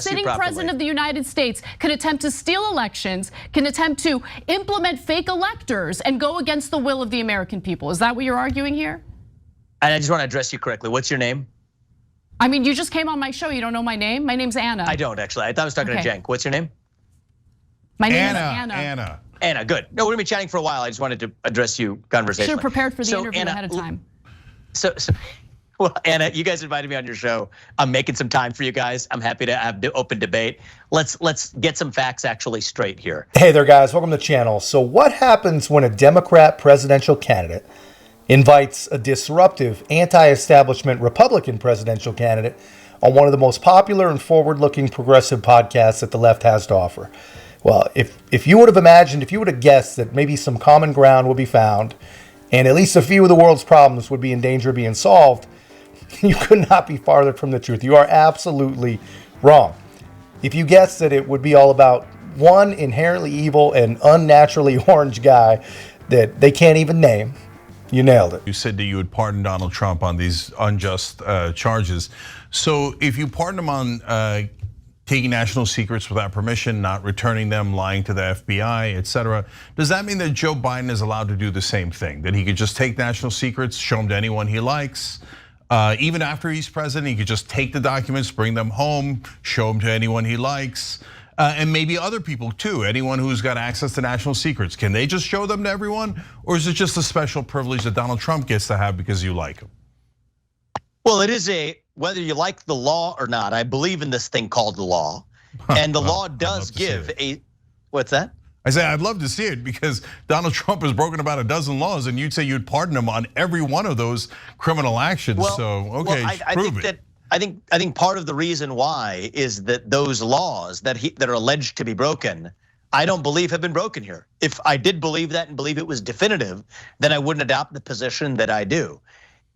Sitting president of the United States can attempt to steal elections, can attempt to implement fake electors and go against the will of the American people. Is that what you're arguing here? And I just want to address you correctly. What's your name? I mean, you just came on my show. You don't know my name? My name's Anna. I don't actually. I thought I was talking to Cenk. What's your name? My name is Anna. Anna, good. No, we're gonna be chatting for a while. I just wanted to address you conversationally. Should have prepared for the interview ahead of time. Well, Anna, you guys invited me on your show. I'm making some time for you guys. I'm happy to have the open debate. Let's get some facts actually straight here. Hey there, guys. Welcome to the channel. So what happens when a Democrat presidential candidate invites a disruptive, anti-establishment Republican presidential candidate on one of the most popular and forward-looking progressive podcasts that the left has to offer? Well, if you would have imagined, if you would have guessed that maybe some common ground would be found and at least a few of the world's problems would be in danger of being solved, you could not be farther from the truth. You are absolutely wrong. If you guessed that it would be all about one inherently evil and unnaturally orange guy that they can't even name, you nailed it. You said that you would pardon Donald Trump on these unjust charges. So if you pardon him on taking national secrets without permission, not returning them, lying to the FBI, etc., does that mean that Joe Biden is allowed to do the same thing? That he could just take national secrets, show them to anyone he likes? Even after he's president, he could just take the documents, bring them home, show them to anyone he likes, and maybe other people too, anyone who's got access to national secrets. Can they just show them to everyone? Or is it just a special privilege that Donald Trump gets to have because you like him? Well, it is whether you like the law or not, I believe in this thing called the law. And the law does give what's that? I say I'd love to see it because Donald Trump has broken about a dozen laws, and you'd say you'd pardon him on every one of those criminal actions. Well, so okay, prove it. I think part of the reason why is that those laws that are alleged to be broken, I don't believe have been broken here. If I did believe that and believe it was definitive, then I wouldn't adopt the position that I do.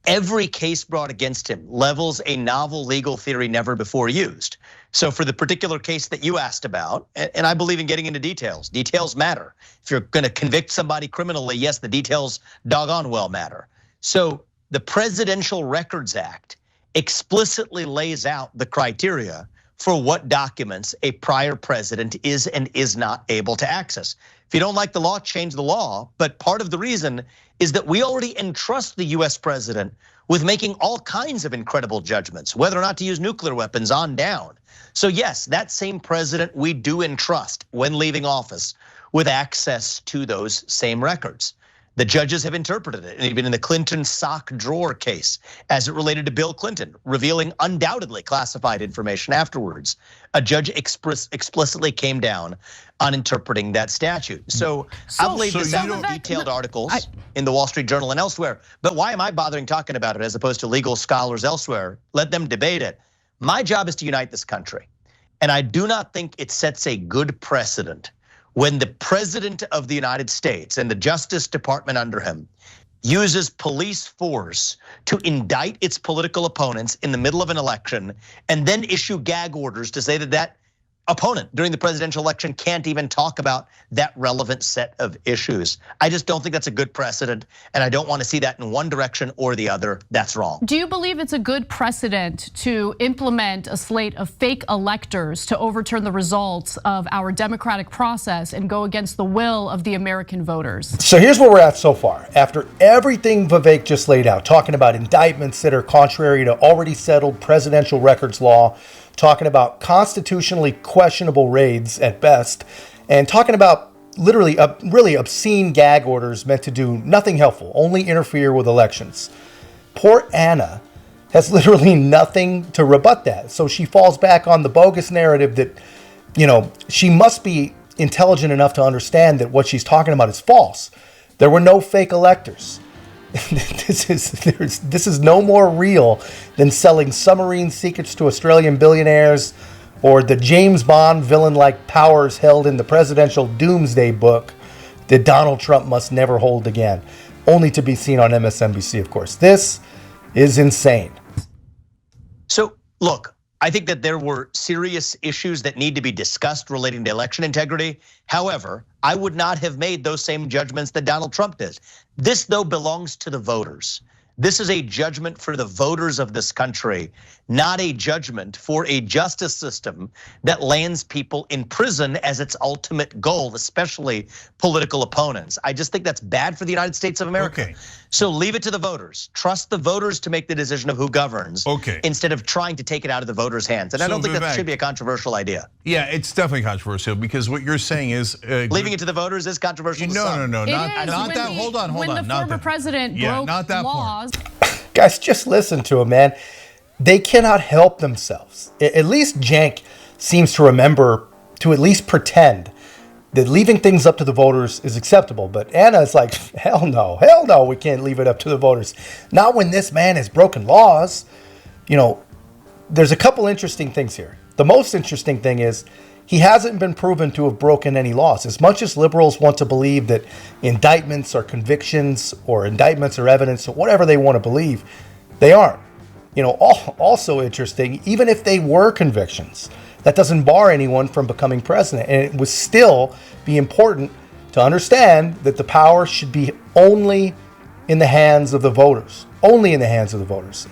Every case brought against him levels a novel legal theory never before used. So for the particular case that you asked about, and I believe in getting into details, details matter. If you're gonna convict somebody criminally, yes, the details doggone well matter. So the Presidential Records Act explicitly lays out the criteria for what documents a prior president is and is not able to access. If you don't like the law, change the law. But part of the reason is that we already entrust the US president with making all kinds of incredible judgments, whether or not to use nuclear weapons on down. So yes, that same president we do entrust when leaving office with access to those same records. The judges have interpreted it, and even in the Clinton sock drawer case, as it related to Bill Clinton, revealing undoubtedly classified information afterwards, a judge explicitly came down on interpreting that statute. So I've laid this out in detailed articles in the Wall Street Journal and elsewhere, but why am I bothering talking about it as opposed to legal scholars elsewhere? Let them debate it. My job is to unite this country, and I do not think it sets a good precedent when the president of the United States and the Justice Department under him uses police force to indict its political opponents in the middle of an election and then issue gag orders to say that that opponent during the presidential election can't even talk about that relevant set of issues. I just don't think that's a good precedent, and I don't want to see that in one direction or the other. That's wrong. Do you believe it's a good precedent to implement a slate of fake electors to overturn the results of our democratic process and go against the will of the American voters? So here's where we're at so far. After everything Vivek just laid out, talking about indictments that are contrary to already settled presidential records law, talking about constitutionally questionable raids at best, and talking about literally really obscene gag orders meant to do nothing helpful, only interfere with elections. Poor Anna has literally nothing to rebut that. So she falls back on the bogus narrative that, she must be intelligent enough to understand that what she's talking about is false. There were no fake electors. This is no more real than selling submarine secrets to Australian billionaires or the James Bond villain-like powers held in the presidential doomsday book that Donald Trump must never hold again, only to be seen on MSNBC, of course. This is insane. So look, I think that there were serious issues that need to be discussed relating to election integrity. However, I would not have made those same judgments that Donald Trump did. This, though, belongs to the voters. This is a judgment for the voters of this country, not a judgment for a justice system that lands people in prison as its ultimate goal, especially political opponents. I just think that's bad for the United States of America. Okay. So leave it to the voters. Trust the voters to make the decision of who governs, okay, instead of trying to take it out of the voters' hands. And I don't think that should be a controversial idea. Yeah, it's definitely controversial because what you're saying is leaving it to the voters is controversial. No, not that. Hold on. When the former president broke laws. Guys, just listen to him, man. They cannot help themselves. At least Cenk seems to remember to at least pretend that leaving things up to the voters is acceptable. But Anna is like, hell no, we can't leave it up to the voters. Not when this man has broken laws. You know, there's a couple interesting things here. The most interesting thing is he hasn't been proven to have broken any laws. As much as liberals want to believe that indictments are convictions or indictments are evidence or whatever they want to believe, they aren't. You know, also interesting, even if they were convictions, that doesn't bar anyone from becoming president. And it would still be important to understand that the power should be only in the hands of the voters. Only in the hands of the voters.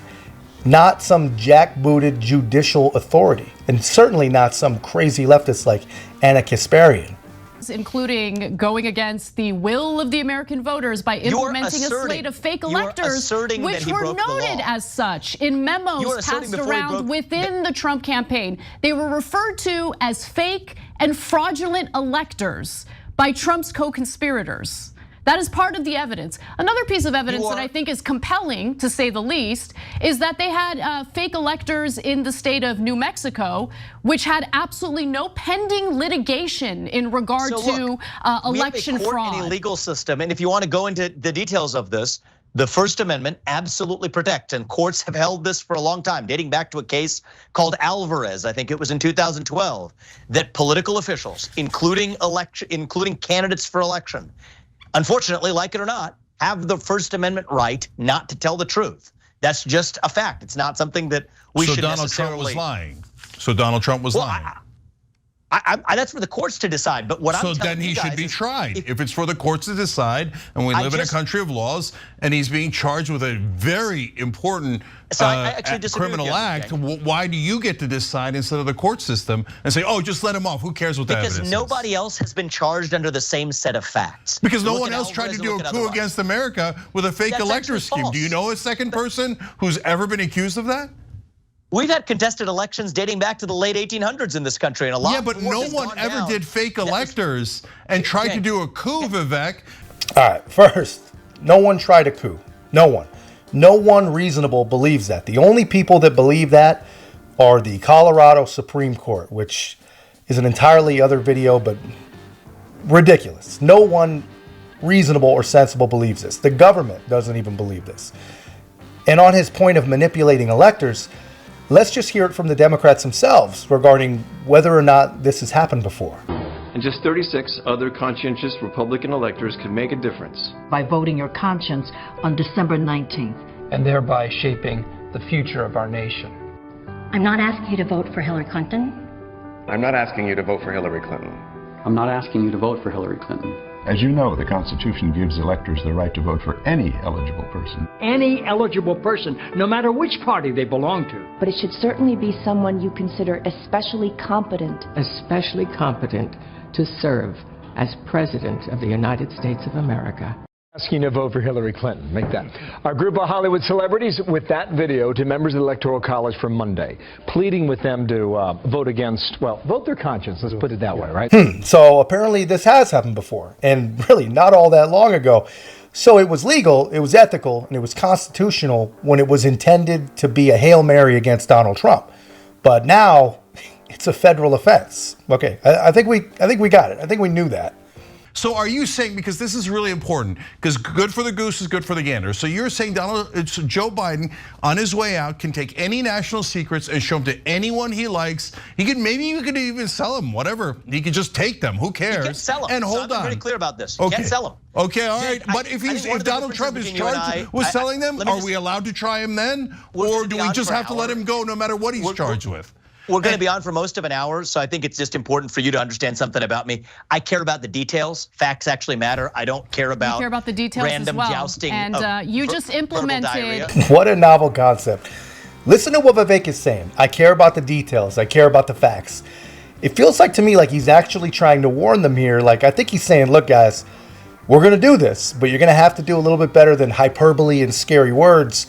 Not some jackbooted judicial authority. And certainly not some crazy leftist like Anna Kasparian. Including going against the will of the American voters by implementing a slate of fake electors, which were noted as such in memos passed around within the Trump campaign. They were referred to as fake and fraudulent electors by Trump's co-conspirators. That is part of the evidence. Another piece of evidence that I think is compelling, to say the least, is that they had fake electors in the state of New Mexico, which had absolutely no pending litigation in regard to election fraud. We have a court and a legal system, and if you want to go into the details of this, the First Amendment absolutely protects, and courts have held this for a long time, dating back to a case called Alvarez, I think it was in 2012, that political officials, including candidates for election, unfortunately, like it or not, have the First Amendment right not to tell the truth. That's just a fact. It's not something that we should necessarily. So Donald Trump was lying. So Donald Trump was lying. That's for the courts to decide. But what I'm telling you guys, so then he should be tried. If it's for the courts to decide, and we live in a country of laws, and he's being charged with a very important criminal act, why do you get to decide instead of the court system and say, oh, just let him off? Who cares what the evidence is? Because nobody else has been charged under the same set of facts. Because no one else tried to do a coup against America with a fake elector scheme. Do you know a second person who's ever been accused of that? We've had contested elections dating back to the late 1800s in this country, and a lot. Yeah, but no one ever did fake electors and tried to do a coup, Vivek. All right, first, no one tried a coup. No one. No one reasonable believes that. The only people that believe that are the Colorado Supreme Court, which is an entirely other video, but ridiculous. No one reasonable or sensible believes this. The government doesn't even believe this. And on his point of manipulating electors, let's just hear it from the Democrats themselves regarding whether or not this has happened before. And just 36 other conscientious Republican electors could make a difference. By voting your conscience on December 19th. And thereby shaping the future of our nation. I'm not asking you to vote for Hillary Clinton. I'm not asking you to vote for Hillary Clinton. I'm not asking you to vote for Hillary Clinton. As you know, the Constitution gives electors the right to vote for any eligible person. Any eligible person, no matter which party they belong to. But it should certainly be someone you consider especially competent. Especially competent to serve as President of the United States of America. Asking to vote for Hillary Clinton, make that. Our group of Hollywood celebrities with that video to members of the Electoral College from Monday, pleading with them to vote against, well, vote their conscience, let's put it that way, right? So apparently this has happened before, and really not all that long ago. So it was legal, it was ethical, and it was constitutional when it was intended to be a Hail Mary against Donald Trump. But now it's a federal offense. Okay, I think we got it. I think we knew that. So are you saying, because this is really important, because good for the goose is good for the gander. So you're saying Joe Biden on his way out can take any national secrets and show them to anyone he likes. Maybe you could even sell them, whatever. He could just take them, who cares? You can't sell them. And hold on. I'm very clear about this. You can't sell them. Okay, all right, but if Donald Trump is charged with selling them, are we allowed to try him then? Or do we just have to let him go no matter what he's charged with? we're going to be on for most of an hour, so I think it's just important for you to understand something about me. I care about the details. Facts actually matter. I don't care about, the details random as well. jousting. And you just implemented. What a novel concept. Listen to what Vivek is saying. I care about the details. I care about the facts. It feels like to me like he's actually trying to warn them here. Like, I think he's saying, look, guys, we're going to do this, but you're going to have to do a little bit better than hyperbole and scary words,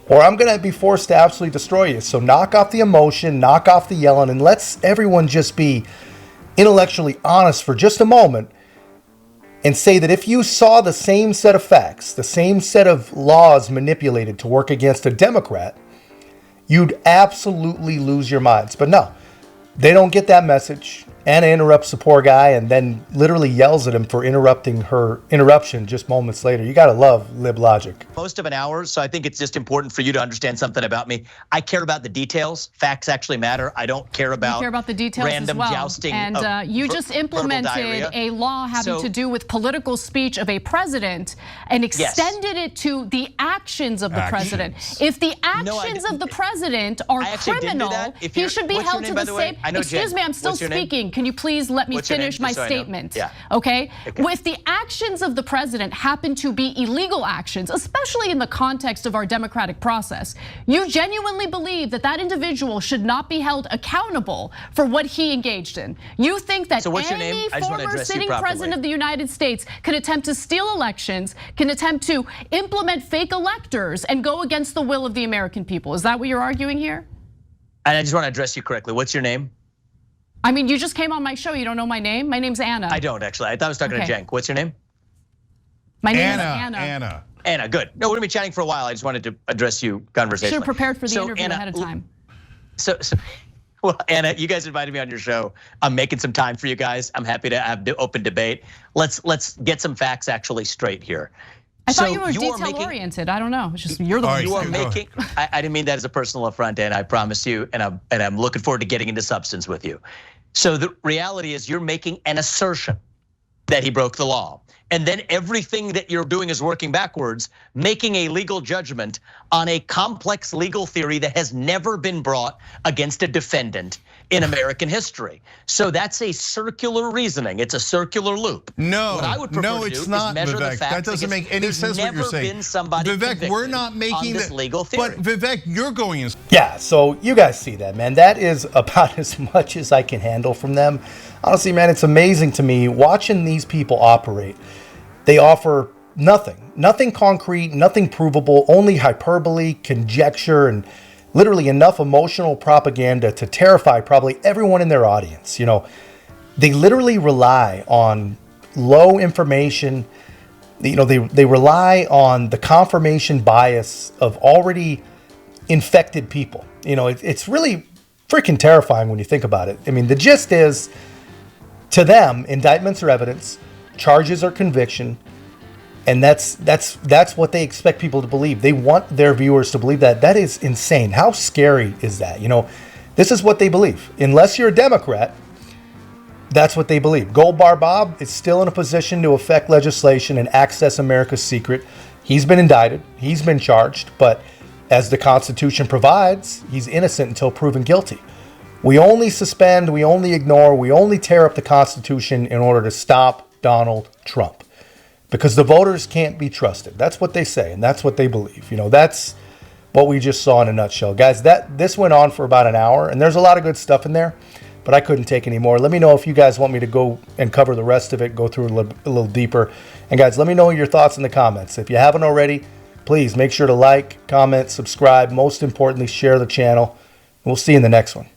or I'm going to be forced to absolutely destroy you. So knock off the emotion, knock off the yelling, and let's everyone just be intellectually honest for just a moment and say that if you saw the same set of facts, the same set of laws manipulated to work against a Democrat, you'd absolutely lose your minds. But no, they don't get that message. Anna interrupts the poor guy and then literally yells at him for interrupting her interruption just moments later. You got to love lib logic. Most of an hour, so I think it's just important for you to understand something about me. I care about the details. Facts actually matter. I don't care about, the details random as well. jousting. And you just implemented a law having to do with political speech of a president and extended it to the actions of the president. If the actions of the president are criminal, he should be held to the same. Excuse me, I'm still speaking. Can you please let me finish my statement? Okay? If the actions of the president happen to be illegal actions, especially in the context of our democratic process, you genuinely believe that that individual should not be held accountable for what he engaged in. You think that any former sitting president of the United States can attempt to steal elections, can attempt to implement fake electors and go against the will of the American people. Is that what you're arguing here? And I just want to address you correctly. What's your name? I mean, you just came on my show. You don't know my name? My name's Anna. I don't, actually. I thought I was talking to Cenk. What's your name? My name is Anna. Anna, good. No, we're going to be chatting for a while. I just wanted to address you conversationally. Should have prepared for the interview ahead of time. Well, Anna, you guys invited me on your show. I'm making some time for you guys. I'm happy to have open debate. Let's get some facts actually straight here. I thought you were detail-oriented. I don't know. It's just you're the one. You are making. I didn't mean that as a personal affront, and I promise you. And I'm looking forward to getting into substance with you. So the reality is, you're making an assertion that he broke the law, and then everything that you're doing is working backwards, making a legal judgment on a complex legal theory that has never been brought against a defendant in American history. So that's a circular reasoning. It's a circular loop. No, what I would prefer to do is measure the facts. That doesn't make any sense what you're saying. Vivek, we're not making this legal theory. But Vivek, you're going in. Yeah, so you guys see that, man. That is about as much as I can handle from them. Honestly, man, it's amazing to me watching these people operate. They offer nothing concrete, nothing provable, only hyperbole, conjecture, and literally enough emotional propaganda to terrify probably everyone in their audience. You know, they literally rely on low information. You know, they rely on the confirmation bias of already infected people. You know, it's really freaking terrifying when you think about it. I mean, the gist is, to them, indictments are evidence, charges are conviction, and that's what they expect people to believe. They want their viewers to believe that. That is insane. How scary is that? You know, this is what they believe. Unless you're a Democrat, that's what they believe. Gold Bar Bob is still in a position to affect legislation and access America's secret. He's been indicted. He's been charged. But as the Constitution provides, he's innocent until proven guilty. We only suspend, we only ignore, we only tear up the Constitution in order to stop Donald Trump. Because the voters can't be trusted. That's what they say, and that's what they believe. You know, that's what we just saw in a nutshell. Guys, this went on for about an hour, and there's a lot of good stuff in there, but I couldn't take any more. Let me know if you guys want me to go and cover the rest of it, go through a little deeper. And guys, let me know your thoughts in the comments. If you haven't already, please make sure to like, comment, subscribe. Most importantly, share the channel. We'll see you in the next one.